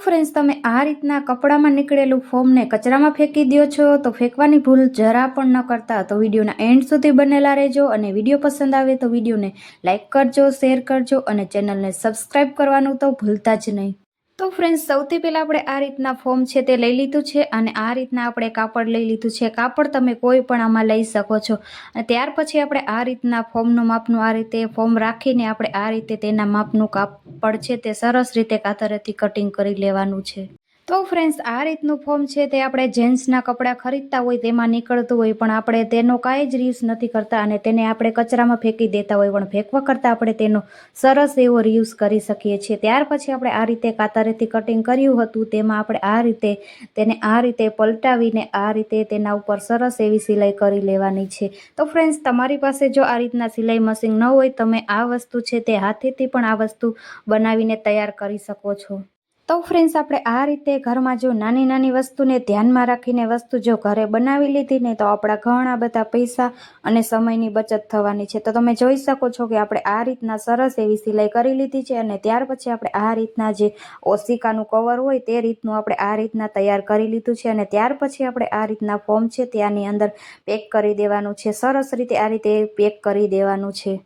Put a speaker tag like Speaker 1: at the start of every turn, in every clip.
Speaker 1: Friends, તમે આ રીતના કપડામાં નીકળેલું ફોર્મને કચરામાં ફેંકી દો છો તો ફેંકવાની ભૂલ જરા પણ ન કરતા તો વિડીયોના એન્ડ સુધી બનેલા રહેજો અને વિડીયો પસંદ આવે તો વિડીયોને લાઇક કરજો, શેર કરજો અને ચેનલને સબસ્ક્રાઇબ કરવાનું તો ભૂલતા જ નહીં. તો ફ્રેન્ડ્સ, સૌથી પહેલાં આપણે આ રીતના ફોર્મ છે તે લઈ લીધું છે અને આ રીતના આપણે કાપડ લઈ લીધું છે. કાપડ તમે કોઈ પણ આમાં લઈ શકો છો અને ત્યાર પછી આપણે આ રીતના ફોર્મનું માપનું આ રીતે ફોર્મ રાખીને આપણે આ રીતે તેના માપનું કાપડ છે તે સરસ રીતે કાતરેથી કટિંગ કરી લેવાનું છે. તો ફ્રેન્ડ્સ, આ રીતનું ફોર્મ છે તે આપણે જેન્ટ્સના કપડાં ખરીદતા હોય તેમાં નીકળતું હોય પણ આપણે તેનો કાંઈ જ રીયુઝ નથી કરતા અને તેને આપણે કચરામાં ફેંકી દેતા હોય, પણ ફેંકવા કરતાં આપણે તેનો સરસ એવો રીયુઝ કરી શકીએ છીએ. ત્યાર પછી આપણે આ રીતે કાતરેથી કટિંગ કર્યું હતું તેમાં આપણે આ રીતે તેને આ રીતે પલટાવીને આ રીતે તેના ઉપર સરસ એવી સિલાઈ કરી લેવાની છે. તો ફ્રેન્ડ્સ, તમારી પાસે જો આ રીતના સિલાઈ મશીન ન હોય તમે આ વસ્તુ છે તે હાથેથી પણ આ વસ્તુ બનાવીને તૈયાર કરી શકો છો. તો ફ્રેન્ડ્સ, આપણે આ રીતે ઘરમાં જો નાની નાની વસ્તુને ધ્યાનમાં રાખીને વસ્તુ જો ઘરે બનાવી લીધી ને તો આપણા ઘણા બધા પૈસા અને સમયની બચત થવાની છે. તો તમે જોઈ શકો છો કે આપણે આ રીતના સરસ એવી સિલાઈ કરી લીધી છે અને ત્યાર પછી આપણે આ રીતના જે ઓશિકાનું કવર હોય તે રીતનું આપણે આ રીતના તૈયાર કરી લીધું છે અને ત્યાર પછી આપણે આ રીતના ફોર્મ છે ત્યાંની અંદર પેક કરી દેવાનું છે. સરસ રીતે આ રીતે પેક કરી દેવાનું છે.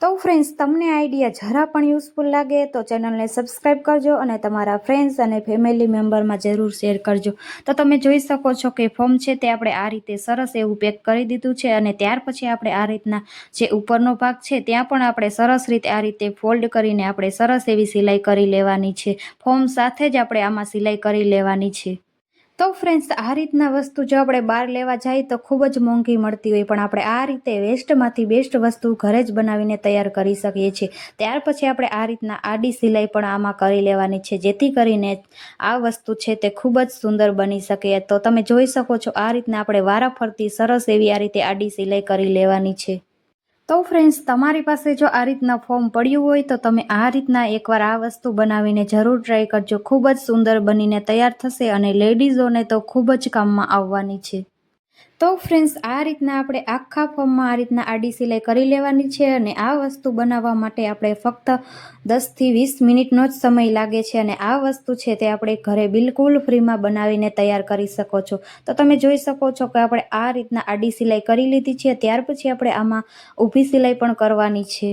Speaker 1: તો ફ્રેન્ડ્સ, તમને આઈડિયા જરા પણ યુઝફુલ લાગે તો ચેનલને સબસ્ક્રાઈબ કરજો અને તમારા ફ્રેન્ડ્સ અને ફેમિલી મેમ્બરમાં જરૂર શેર કરજો. તો તમે જોઈ શકો છો કે ફોર્મ છે તે આપણે આ રીતે સરસ એવું પેક કરી દીધું છે અને ત્યાર પછી આપણે આ રીતના જે ઉપરનો ભાગ છે ત્યાં પણ આપણે સરસ રીતે આ રીતે ફોલ્ડ કરીને આપણે સરસ એવી સિલાઈ કરી લેવાની છે. ફોર્મ સાથે જ આપણે આમાં સિલાઈ કરી લેવાની છે. તો ફ્રેન્ડ્સ, આ રીતના વસ્તુ જો આપણે બહાર લેવા જઈએ તો ખૂબ જ મોંઘી મળતી હોય પણ આપણે આ રીતે વેસ્ટમાંથી બેસ્ટ વસ્તુ ઘરે જ બનાવીને તૈયાર કરી શકીએ છીએ. ત્યાર પછી આપણે આ રીતના આડી સિલાઈ પણ આમાં કરી લેવાની છે જેથી કરીને આ વસ્તુ છે તે ખૂબ જ સુંદર બની શકે. તો તમે જોઈ શકો છો આ રીતના આપણે વારાફરતી સરસ એવી આ રીતે આડી સિલાઈ કરી લેવાની છે. તો ફ્રેન્ડ્સ, તમારી પાસે જો આ રીતના ફોર્મ પડ્યું હોય તો તમે આ રીતના એકવાર આ વસ્તુ બનાવીને જરૂર ટ્રાય કરજો. ખૂબ જ સુંદર બનીને તૈયાર થશે અને લેડીઝોને તો ખૂબ જ કામમાં આવવાની છે. તો ફ્રેન્ડ્સ, આ રીતના આપણે આખા ફોર્મમાં આ રીતના આડી સિલાઈ કરી લેવાની છે અને આ વસ્તુ બનાવવા માટે આપણે ફક્ત 10થી 20 મિનિટનો જ સમય લાગે છે અને આ વસ્તુ છે તે આપણે ઘરે બિલકુલ ફ્રીમાં બનાવીને તૈયાર કરી શકો છો. તો તમે જોઈ શકો છો કે આપણે આ રીતના આડી સિલાઈ કરી લીધી છે. ત્યાર પછી આપણે આમાં ઊભી સિલાઈ પણ કરવાની છે.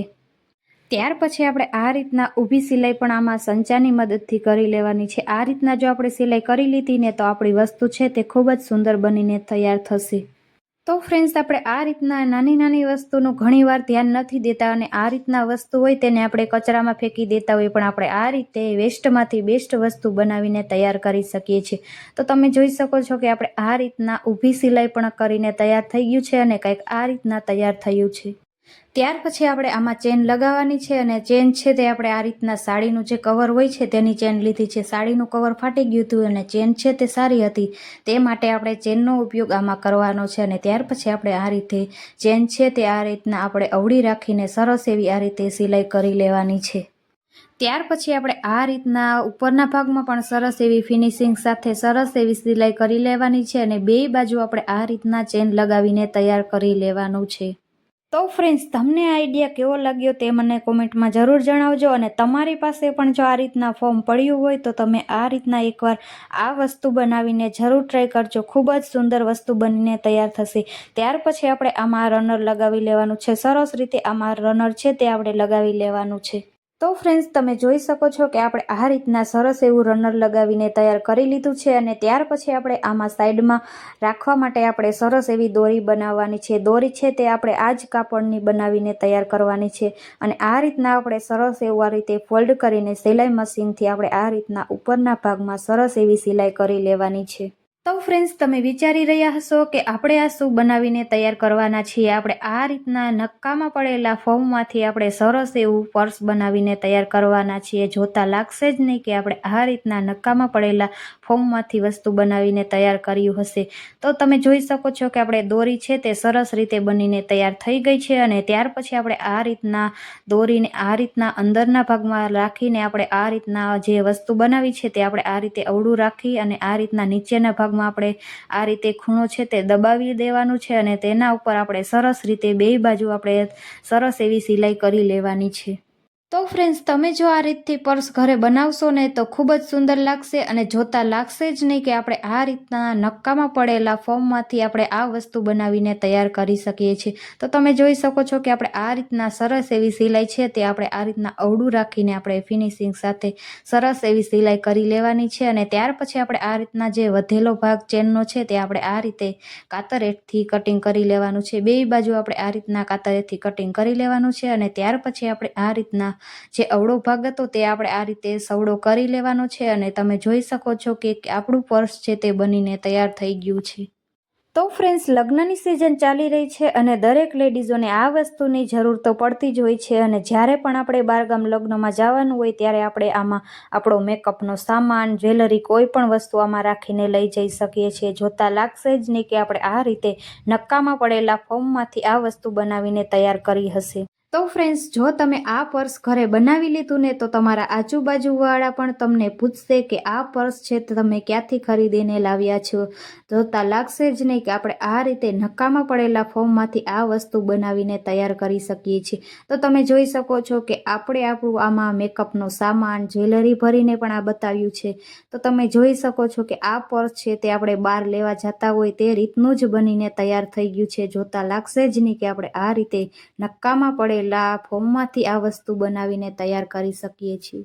Speaker 1: ત્યાર પછી આપણે આ રીતના ઊભી સિલાઈ પણ આમાં સંચાની મદદથી કરી લેવાની છે. આ રીતના જો આપણે સિલાઈ કરી લીધી ને તો આપણી વસ્તુ છે તે ખૂબ જ સુંદર બનીને તૈયાર થશે. તો ફ્રેન્ડ્સ, આપણે આ રીતના નાની નાની વસ્તુનું ઘણીવાર ધ્યાન નથી દેતા અને આ રીતના વસ્તુ હોય તેને આપણે કચરામાં ફેંકી દેતા હોય પણ આપણે આ રીતે વેસ્ટમાંથી બેસ્ટ વસ્તુ બનાવીને તૈયાર કરી શકીએ છીએ. તો તમે જોઈ શકો છો કે આપણે આ રીતના ઊભી સિલાઈ પણ કરીને તૈયાર થઈ ગયું છે અને કંઈક આ રીતના તૈયાર થયું છે. ત્યાર પછી આપણે આમાં ચેન લગાવવાની છે અને ચેન છે તે આપણે આ રીતના સાડીનું જે કવર હોય છે તેની ચેન લીધી છે. સાડીનું કવર ફાટી ગયું હતું અને ચેન છે તે સારી હતી તે માટે આપણે ચેનનો ઉપયોગ આમાં કરવાનો છે અને ત્યાર પછી આપણે આ રીતે ચેન છે તે આ રીતના આપણે અવળી રાખીને સરસ એવી આ રીતે સિલાઈ કરી લેવાની છે. ત્યાર પછી આપણે આ રીતના ઉપરના ભાગમાં પણ સરસ એવી ફિનિશિંગ સાથે સરસ એવી સિલાઈ કરી લેવાની છે અને બે બાજુ આપણે આ રીતના ચેન લગાવીને તૈયાર કરી લેવાનું છે. તો ફ્રેન્ડ્સ, તમને આઈડિયા કેવો લાગ્યો તે મને કોમેન્ટમાં જરૂર જણાવજો અને તમારી પાસે પણ જો આ રીતના ફોર્મ પડ્યું હોય તો તમે આ રીતના એકવાર આ વસ્તુ બનાવીને જરૂર ટ્રાય કરજો. ખૂબ જ સુંદર વસ્તુ બનીને તૈયાર થશે. ત્યાર પછી આપણે આમાં રનર લગાવી લેવાનું છે. સરસ રીતે આમાં રનર છે તે આપણે લગાવી લેવાનું છે. તો ફ્રેન્ડ્સ, તમે જોઈ શકો છો કે આપણે આ રીતના સરસ એવું રનર લગાવીને તૈયાર કરી લીધું છે અને ત્યાર પછી આપણે આમાં સાઈડમાં રાખવા માટે આપણે સરસ એવી દોરી બનાવવાની છે. દોરી છે તે આપણે આ જ કાપડની બનાવીને તૈયાર કરવાની છે અને આ રીતના આપણે સરસ એવું આ રીતે ફોલ્ડ કરીને સિલાઈ મશીનથી આપણે આ રીતના ઉપરના ભાગમાં સરસ એવી સિલાઈ કરી લેવાની છે. તો ફ્રેન્ડ્સ, તમે વિચારી રહ્યા હશો કે આપણે આ શું બનાવીને તૈયાર કરવાના છીએ. આપણે આ રીતના નક્કામાં પડેલા ફોર્મમાંથી આપણે સરસ એવું પર્સ બનાવીને તૈયાર કરવાના છીએ. જોતા લાગશે જ નહીં કે આપણે આ રીતના નક્કામાં પડેલા ફોર્મમાંથી વસ્તુ બનાવીને તૈયાર કર્યું હશે. તો તમે જોઈ શકો છો કે આપણે દોરી છે તે સરસ રીતે બનીને તૈયાર થઈ ગઈ છે અને ત્યાર પછી આપણે આ રીતના દોરીને આ રીતના અંદરના ભાગમાં રાખીને આપણે આ રીતના જે વસ્તુ બનાવી છે તે આપણે આ રીતે અવળું રાખી અને આ રીતના નીચેના ભાગમાં આપણે આ રીતે ખૂણો છે તે દબાવી દેવાનું છે અને તેના ઉપર આપણે સરસ રીતે બે બાજુ આપણે સરસ એવી સિલાઈ કરી લેવાની છે. તો ફ્રેન્ડ્સ, તમે જો આ રીતથી પર્સ ઘરે બનાવશો ને તો ખૂબ જ સુંદર લાગશે અને જોતા લાગશે જ નહીં કે આપણે આ રીતના નક્કામાં પડેલા ફોર્મમાંથી આપણે આ વસ્તુ બનાવીને તૈયાર કરી શકીએ છીએ. તો તમે જોઈ શકો છો કે આપણે આ રીતના સરસ એવી સિલાઈ છે તે આપણે આ રીતના અવળું રાખીને આપણે ફિનિશિંગ સાથે સરસ એવી સિલાઈ કરી લેવાની છે. અને ત્યાર પછી આપણે આ રીતના જે વધેલો ભાગ ચેનનો છે તે આપણે આ રીતે કાતરેથી કટિંગ કરી લેવાનું છે. બે બાજુ આપણે આ રીતના કાતરેથી કટિંગ કરી લેવાનું છે અને ત્યાર પછી આપણે આ રીતના જે અવળો ભાગ હતો તે આપણે આ રીતે સવડો કરી લેવાનો છે. અને તમે જોઈ શકો છો કે આપણું પર્સ છે તે બનીને તૈયાર થઈ ગયું છે. તો ફ્રેન્ડ્સ, લગ્નની સિઝન ચાલી રહી છે અને દરેક લેડીઝોને આ વસ્તુની જરૂર તો પડતી જ હોય છે. અને જ્યારે પણ આપણે બહારગામ લગ્નમાં જવાનું હોય ત્યારે આપણે આમાં આપણો મેકઅપનો સામાન, જ્વેલરી, કોઈ પણ વસ્તુ આમાં રાખીને લઈ જઈ શકીએ છીએ. જોતા લાગશે જ નહીં કે આપણે આ રીતે નક્કામાં પડેલા ફોર્મમાંથી આ વસ્તુ બનાવીને તૈયાર કરી હશે. તો ફ્રેન્ડ્સ, જો તમે આ પર્સ ઘરે બનાવી લીધું ને તો તમારા આજુબાજુવાળા પણ તમને પૂછશે કે આ પર્સ છે તે તમે ક્યાંથી ખરીદીને લાવ્યા છો. જોતા લાગશે જ નહીં કે આપણે આ રીતે નકામા પડેલા ફોર્મમાંથી આ વસ્તુ બનાવીને તૈયાર કરી શકીએ છીએ. તો તમે જોઈ શકો છો કે આપણે આપણું આમાં મેકઅપનો સામાન, જ્વેલરી ભરીને પણ આ બતાવ્યું છે. તો તમે જોઈ શકો છો કે આ પર્સ છે તે આપણે બહાર લેવા જતા હોય તે રીતનું જ બનીને તૈયાર થઈ ગયું છે. જોતા લાગશે જ નહીં કે આપણે આ રીતે નક્કામાં પડેલા ફોર્મમાંથી આ વસ્તુ બનાવીને તૈયાર કરી શકીએ છીએ.